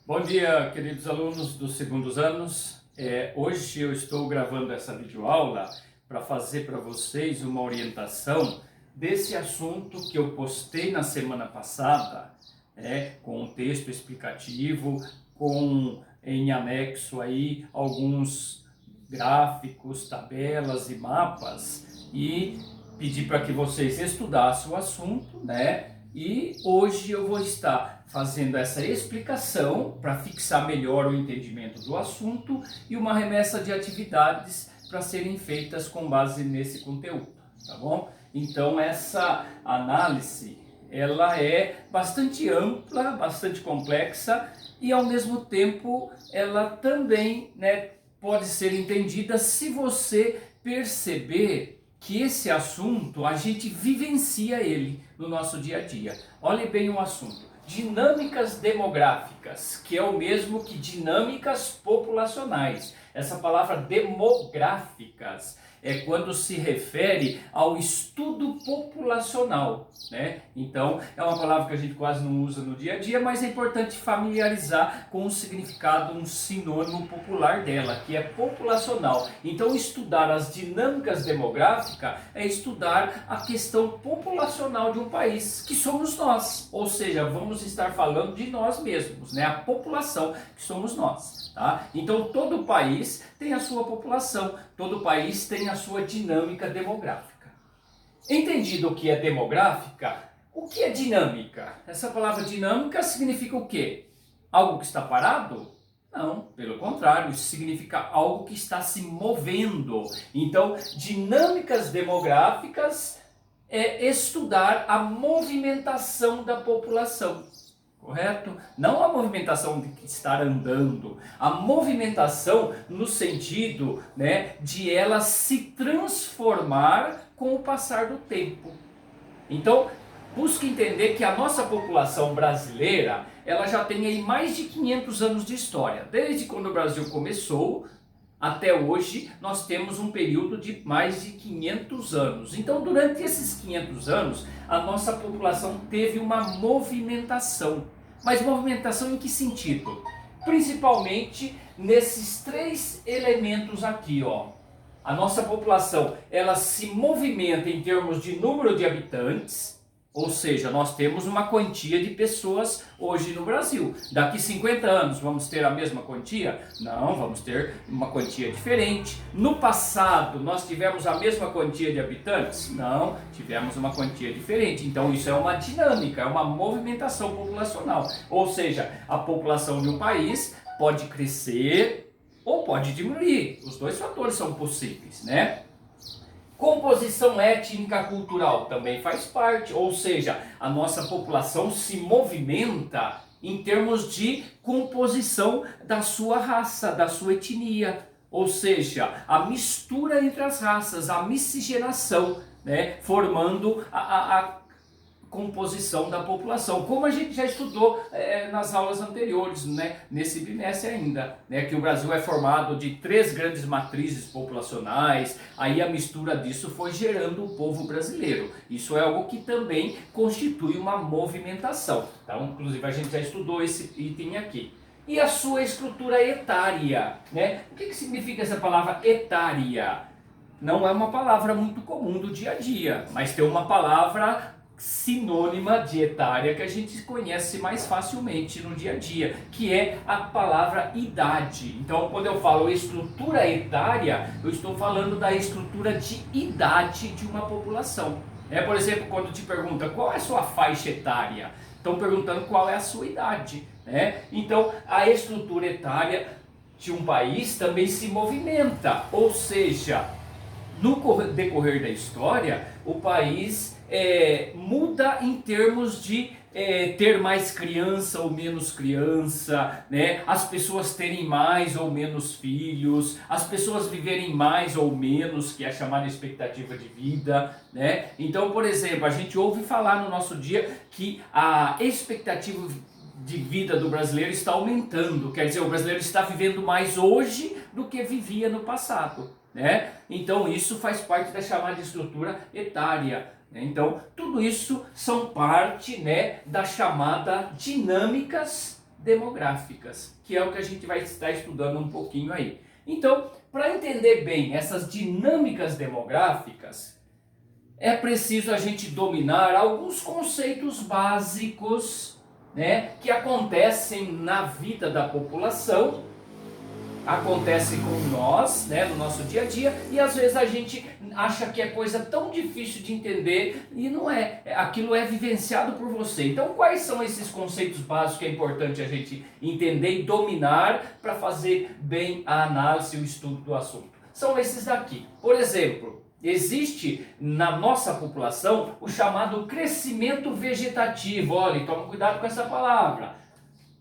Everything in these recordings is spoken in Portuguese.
Bom dia, queridos alunos dos segundos anos. Hoje eu estou gravando essa videoaula para fazer para vocês uma orientação desse assunto que eu postei na semana passada, com um texto explicativo, com em anexo aí alguns gráficos, tabelas e mapas, e pedi para que vocês estudassem o assunto, E hoje eu vou estar fazendo essa explicação para fixar melhor o entendimento do assunto e uma remessa de atividades para serem feitas com base nesse conteúdo, tá bom? Então essa análise, ela é bastante ampla, bastante complexa e ao mesmo tempo ela também, pode ser entendida se você perceber que esse assunto a gente vivencia ele no nosso dia a dia. Olhe bem o assunto. Dinâmicas demográficas, que é o mesmo que dinâmicas populacionais. Essa palavra demográficas é quando se refere ao estudo populacional, Então, é uma palavra que a gente quase não usa no dia a dia, mas é importante familiarizar com o significado, um sinônimo popular dela, que é populacional. Então, estudar as dinâmicas demográficas é estudar a questão populacional de um país, que somos nós. Ou seja, vamos estar falando de nós mesmos, A população que somos nós, tá? Então, todo país tem a sua população, todo país tem a sua dinâmica demográfica. Entendido o que é demográfica, o que é dinâmica? Essa palavra dinâmica significa o quê? Algo que está parado? Não, pelo contrário, isso significa algo que está se movendo. Então, dinâmicas demográficas é estudar a movimentação da população. Correto? Não a movimentação de estar andando, a movimentação no sentido, de ela se transformar com o passar do tempo. Então, busque entender que a nossa população brasileira, ela já tem aí mais de 500 anos de história. Desde quando o Brasil começou até hoje, nós temos um período de mais de 500 anos. Então, durante esses 500 anos, a nossa população teve uma movimentação. Mas movimentação em que sentido? Principalmente nesses três elementos aqui, ó. A nossa população, ela se movimenta em termos de número de habitantes, ou seja, nós temos uma quantia de pessoas hoje no Brasil. Daqui 50 anos vamos ter a mesma quantia? Não, vamos ter uma quantia diferente. No passado nós tivemos a mesma quantia de habitantes? Não, tivemos uma quantia diferente. Então isso é uma dinâmica, é uma movimentação populacional. Ou seja, a população de um país pode crescer ou pode diminuir. Os dois fatores são possíveis, Composição étnica cultural também faz parte, ou seja, a nossa população se movimenta em termos de composição da sua raça, da sua etnia, ou seja, a mistura entre as raças, a miscigenação, formando a composição da população, como a gente já estudou nas aulas anteriores, nesse bimestre ainda, que o Brasil é formado de 3 grandes matrizes populacionais, aí a mistura disso foi gerando o povo brasileiro. Isso é algo que também constitui uma movimentação. Então, inclusive a gente já estudou esse item aqui. E a sua estrutura etária, O que significa essa palavra etária? Não é uma palavra muito comum do dia a dia, mas tem uma palavra sinônima de etária que a gente conhece mais facilmente no dia a dia, que é a palavra idade. Então, quando eu falo estrutura etária, eu estou falando da estrutura de idade de uma população. Por exemplo, quando te pergunta qual é a sua faixa etária, estão perguntando qual é a sua idade, Então, a estrutura etária de um país também se movimenta, ou seja, no decorrer da história, o país muda em termos de ter mais criança ou menos criança, As pessoas terem mais ou menos filhos, as pessoas viverem mais ou menos, que é a chamada expectativa de vida, Então, por exemplo, a gente ouve falar no nosso dia que a expectativa de vida do brasileiro está aumentando, quer dizer, o brasileiro está vivendo mais hoje do que vivia no passado, Então isso faz parte da chamada estrutura etária. Então tudo isso são parte, da chamada dinâmicas demográficas, que é o que a gente vai estar estudando um pouquinho aí. Então, para entender bem essas dinâmicas demográficas, é preciso a gente dominar alguns conceitos básicos, né, que acontecem na vida da população, acontecem com nós, né, no nosso dia a dia, e às vezes a gente acha que é coisa tão difícil de entender e não é. Aquilo é vivenciado por você. Então, quais são esses conceitos básicos que é importante a gente entender e dominar para fazer bem a análise e o estudo do assunto? São esses daqui. Por exemplo, existe na nossa população o chamado crescimento vegetativo. Olha, toma cuidado com essa palavra.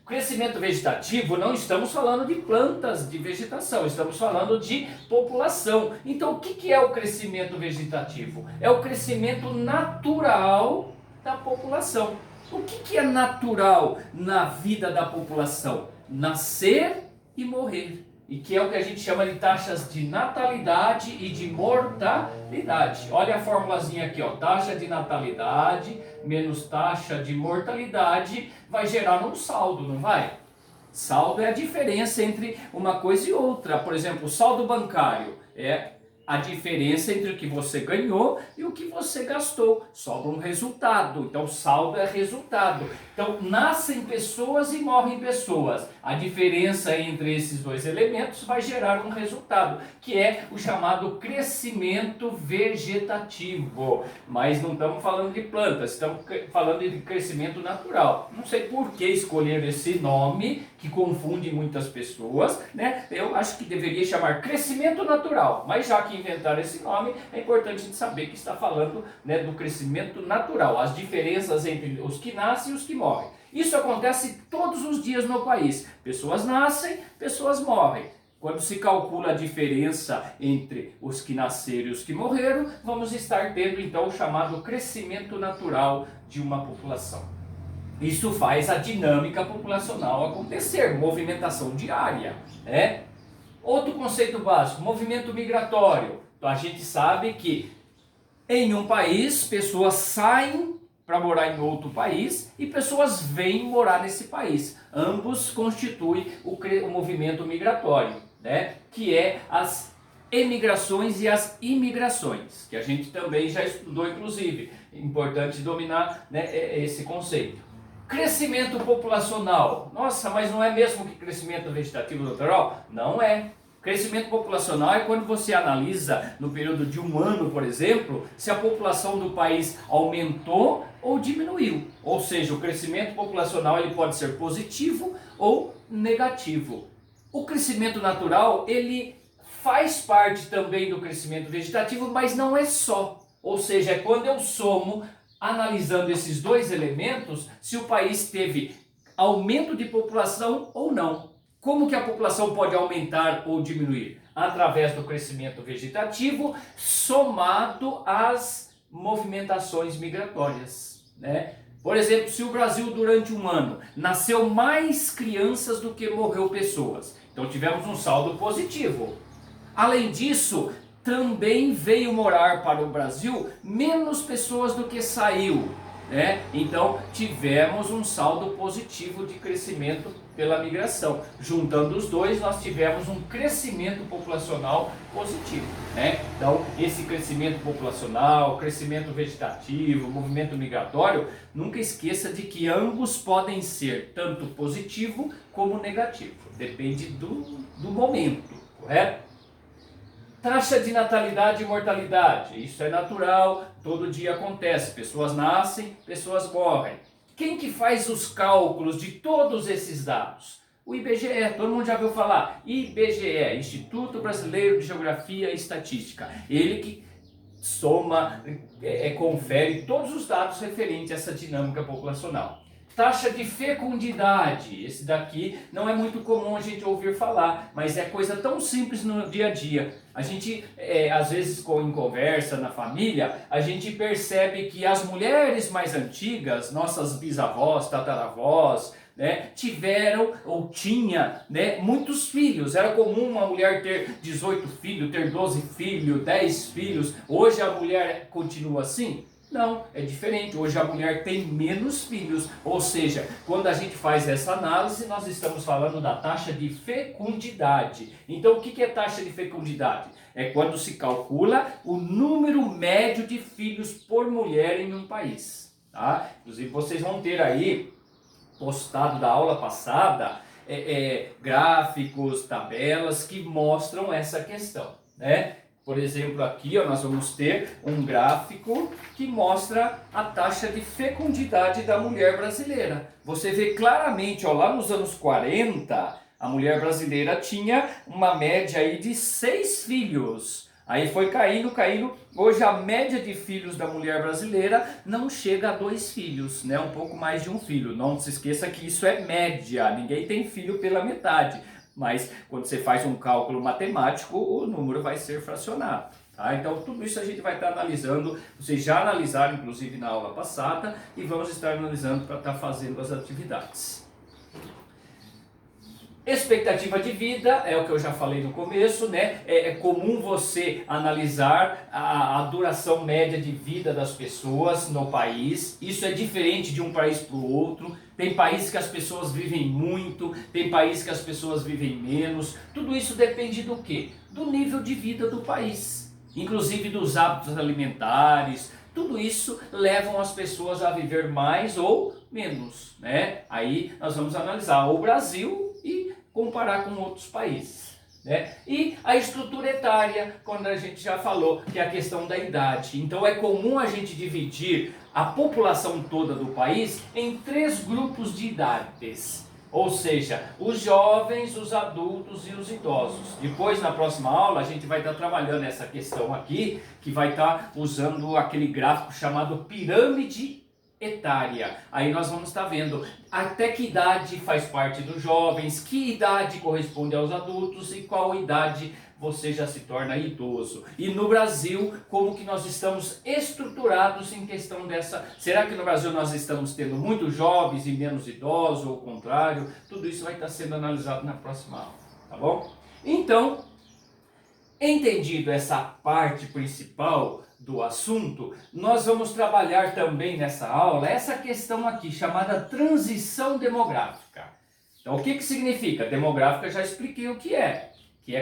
Crescimento vegetativo, não estamos falando de plantas de vegetação, estamos falando de população. Então, o que é o crescimento vegetativo? É o crescimento natural da população. O que é natural na vida da população? Nascer e morrer. E que é o que a gente chama de taxas de natalidade e de mortalidade. Olha a formulazinha aqui, ó. Taxa de natalidade menos taxa de mortalidade vai gerar um saldo, não vai? Saldo é a diferença entre uma coisa e outra. Por exemplo, o saldo bancário é a diferença entre o que você ganhou e o que você gastou. Sobra um resultado. Então, saldo é resultado. Então, nascem pessoas e morrem pessoas. A diferença entre esses dois elementos vai gerar um resultado, que é o chamado crescimento vegetativo. Mas não estamos falando de plantas, estamos falando de crescimento natural. Não sei por que escolher esse nome, que confunde muitas pessoas, né? Eu acho que deveria chamar crescimento natural, mas já que inventaram esse nome, é importante a gente saber que está falando, né, do crescimento natural, as diferenças entre os que nascem e os que morrem. Isso acontece todos os dias no país. Pessoas nascem, pessoas morrem. Quando se calcula a diferença entre os que nasceram e os que morreram, vamos estar tendo então o chamado crescimento natural de uma população. Isso faz a dinâmica populacional acontecer, movimentação diária, né? Outro conceito básico, movimento migratório. Então, a gente sabe que em um país, pessoas saem para morar em outro país e pessoas vêm morar nesse país. Ambos constituem o movimento migratório, né? Que é as emigrações e as imigrações, que a gente também já estudou, inclusive. É importante dominar, né, esse conceito. Crescimento populacional. Nossa, mas não é mesmo que crescimento vegetativo natural? Não é. Crescimento populacional é quando você analisa no período de um ano, por exemplo, se a população do país aumentou ou diminuiu. Ou seja, o crescimento populacional ele pode ser positivo ou negativo. O crescimento natural, ele faz parte também do crescimento vegetativo, mas não é só. Ou seja, é quando eu somo, analisando esses dois elementos, se o país teve aumento de população ou não. Como que a população pode aumentar ou diminuir? Através do crescimento vegetativo, somado às movimentações migratórias, né? Por exemplo, se o Brasil durante um ano nasceu mais crianças do que morreu pessoas, então tivemos um saldo positivo. Além disso, também veio morar para o Brasil menos pessoas do que saiu, né? Então tivemos um saldo positivo de crescimento pela migração. Juntando os dois, nós tivemos um crescimento populacional positivo, né? Então esse crescimento populacional, crescimento vegetativo, movimento migratório, nunca esqueça de que ambos podem ser tanto positivo como negativo. Depende do momento, correto? Taxa de natalidade e mortalidade, isso é natural, todo dia acontece, pessoas nascem, pessoas morrem. Quem que faz os cálculos de todos esses dados? O IBGE, todo mundo já ouviu falar, IBGE, Instituto Brasileiro de Geografia e Estatística, ele que soma, confere todos os dados referentes a essa dinâmica populacional. Taxa de fecundidade, esse daqui não é muito comum a gente ouvir falar, mas é coisa tão simples no dia a dia. A gente, às vezes em conversa na família, a gente percebe que as mulheres mais antigas, nossas bisavós, tataravós, né, tiveram ou tinha, né, muitos filhos. Era comum uma mulher ter 18 filhos, ter 12 filhos, 10 filhos. Hoje a mulher continua assim? Não, é diferente. Hoje a mulher tem menos filhos, ou seja, quando a gente faz essa análise, nós estamos falando da taxa de fecundidade. Então, o que é taxa de fecundidade? É quando se calcula o número médio de filhos por mulher em um país. Tá? Inclusive, vocês vão ter aí, postado da aula passada, gráficos, tabelas que mostram essa questão, né? Por exemplo, aqui ó, nós vamos ter um gráfico que mostra a taxa de fecundidade da mulher brasileira. Você vê claramente, ó, lá nos anos 40, a mulher brasileira tinha uma média aí de 6 filhos. Aí foi caindo, caindo. Hoje a média de filhos da mulher brasileira não chega a 2 filhos, né? Um pouco mais de um filho. Não se esqueça que isso é média, ninguém tem filho pela metade. Mas quando você faz um cálculo matemático, o número vai ser fracionado. Tá? Então tudo isso a gente vai estar analisando. Vocês já analisaram inclusive na aula passada e vamos estar analisando para estar fazendo as atividades. Expectativa de vida, é o que eu já falei no começo, né? É comum você analisar a duração média de vida das pessoas no país. Isso é diferente de um país para o outro. Tem países que as pessoas vivem muito, tem países que as pessoas vivem menos. Tudo isso depende do quê? Do nível de vida do país, inclusive dos hábitos alimentares. Tudo isso levam as pessoas a viver mais ou menos, né? Aí nós vamos analisar o Brasil e comparar com outros países, né? E a estrutura etária, quando a gente já falou, que é a questão da idade. Então é comum a gente dividir a população toda do país em 3 grupos de idades. Ou seja, os jovens, os adultos e os idosos. Depois, na próxima aula, a gente vai estar trabalhando essa questão aqui, que vai estar usando aquele gráfico chamado pirâmide etária. Aí nós vamos estar vendo até que idade faz parte dos jovens, que idade corresponde aos adultos e qual idade você já se torna idoso. E no Brasil, como que nós estamos estruturados em questão dessa... Será que no Brasil nós estamos tendo muitos jovens e menos idosos, ou o contrário? Tudo isso vai estar sendo analisado na próxima aula, tá bom? Então, entendido essa parte principal do assunto, nós vamos trabalhar também nessa aula essa questão aqui chamada transição demográfica. Então, o que significa? Demográfica já expliquei o que é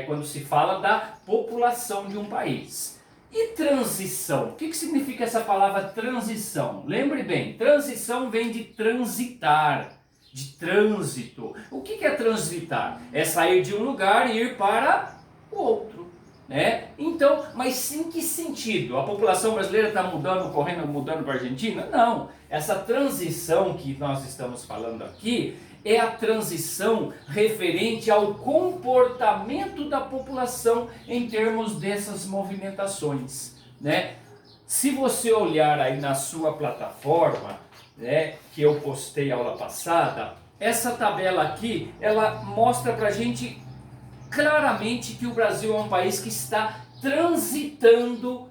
quando se fala da população de um país. E transição? O que significa essa palavra transição? Lembre bem, transição vem de transitar, de trânsito. O que é transitar? É sair de um lugar e ir para o outro. Né? Então, mas em que sentido? A população brasileira está mudando, correndo, mudando para a Argentina? Não, essa transição que nós estamos falando aqui é a transição referente ao comportamento da população em termos dessas movimentações, né? Se você olhar aí na sua plataforma, né, que eu postei aula passada, essa tabela aqui, ela mostra para a gente claramente que o Brasil é um país que está transitando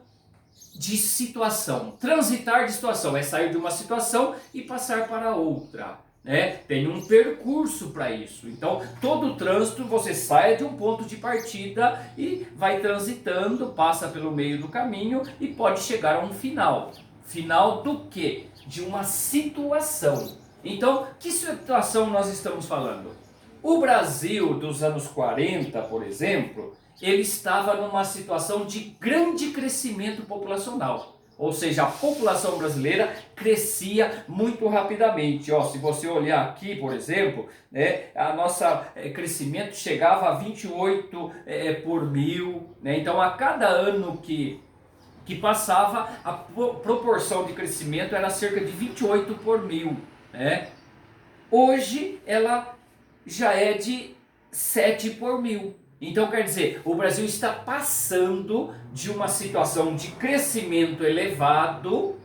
de situação. Transitar de situação é sair de uma situação e passar para outra, né? Tem um percurso para isso. Então, todo trânsito você sai de um ponto de partida e vai transitando, passa pelo meio do caminho e pode chegar a um final. Final do quê? De uma situação. Então, que situação nós estamos falando? O Brasil dos anos 40, por exemplo, ele estava numa situação de grande crescimento populacional. Ou seja, a população brasileira crescia muito rapidamente. Ó, se você olhar aqui, por exemplo, né, a nossa crescimento chegava a 28 por mil. Né? Então, a cada ano que passava, a proporção de crescimento era cerca de 28 por mil. Né? Hoje, ela já é de 7 por mil. Então quer dizer, o Brasil está passando de uma situação de crescimento elevado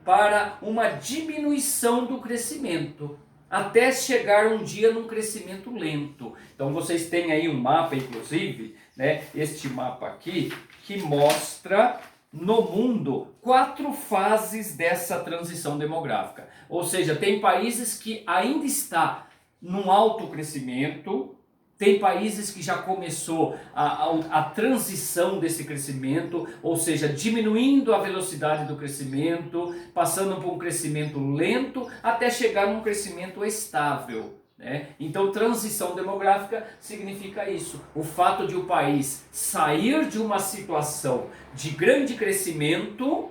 para uma diminuição do crescimento, até chegar um dia num crescimento lento. Então vocês têm aí um mapa, inclusive, né, este mapa aqui, que mostra no mundo 4 fases dessa transição demográfica. Ou seja, tem países que ainda está num alto crescimento, Tem países que já começou a transição desse crescimento, ou seja, diminuindo a velocidade do crescimento, passando por um crescimento lento até chegar num crescimento estável. Então, transição demográfica significa isso, o fato de o país sair de uma situação de grande crescimento,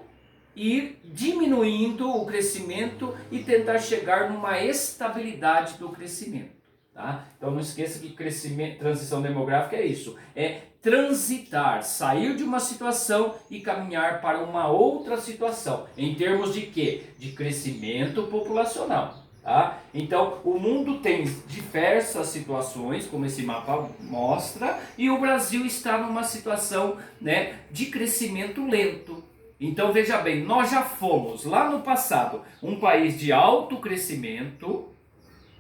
ir diminuindo o crescimento e tentar chegar numa estabilidade do crescimento. Tá? Então não esqueça que transição demográfica é isso, é transitar, sair de uma situação e caminhar para uma outra situação, em termos de quê? De crescimento populacional. Tá? Então o mundo tem diversas situações, como esse mapa mostra, e o Brasil está numa situação, de crescimento lento. Então veja bem, nós já fomos lá no passado um país de alto crescimento.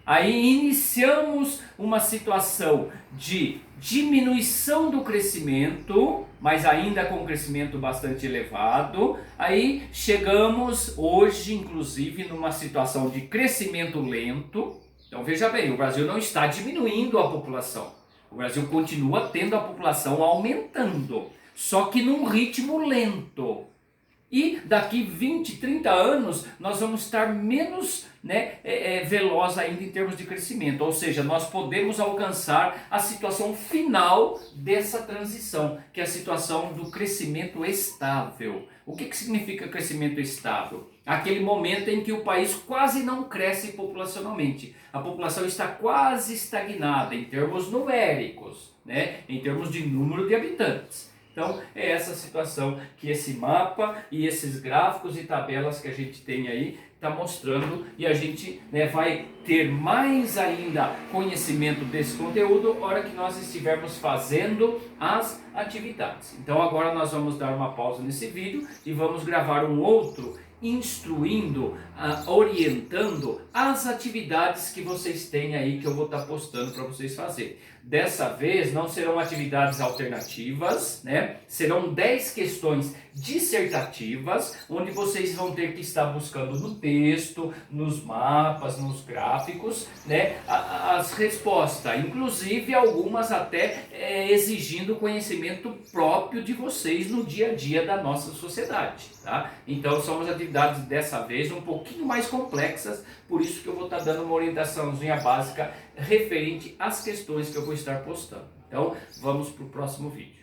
Aí iniciamos uma situação de diminuição do crescimento, mas ainda com um crescimento bastante elevado. Aí chegamos hoje, inclusive, numa situação de crescimento lento. Então veja bem, o Brasil não está diminuindo a população. O Brasil continua tendo a população aumentando, só que num ritmo lento. E daqui 20, 30 anos nós vamos estar menos veloz ainda em termos de crescimento. Ou seja, nós podemos alcançar a situação final dessa transição, que é a situação do crescimento estável. O que significa crescimento estável? Aquele momento em que o país quase não cresce populacionalmente. A população está quase estagnada em termos numéricos, em termos de número de habitantes. Então é essa situação que esse mapa e esses gráficos e tabelas que a gente tem aí está mostrando, e a gente vai ter mais ainda conhecimento desse conteúdo na hora que nós estivermos fazendo as atividades. Então agora nós vamos dar uma pausa nesse vídeo e vamos gravar um outro instruindo, orientando as atividades que vocês têm aí, que eu vou estar postando para vocês fazerem. Dessa vez não serão atividades alternativas, serão 10 questões dissertativas, onde vocês vão ter que estar buscando no texto, nos mapas, nos gráficos, as respostas, inclusive algumas até exigindo conhecimento próprio de vocês no dia a dia da nossa sociedade. Tá? Então são as atividades dessa vez um pouquinho mais complexas, por isso que eu vou estar dando uma orientaçãozinha básica referente às questões que eu vou estar postando. Então vamos para o próximo vídeo.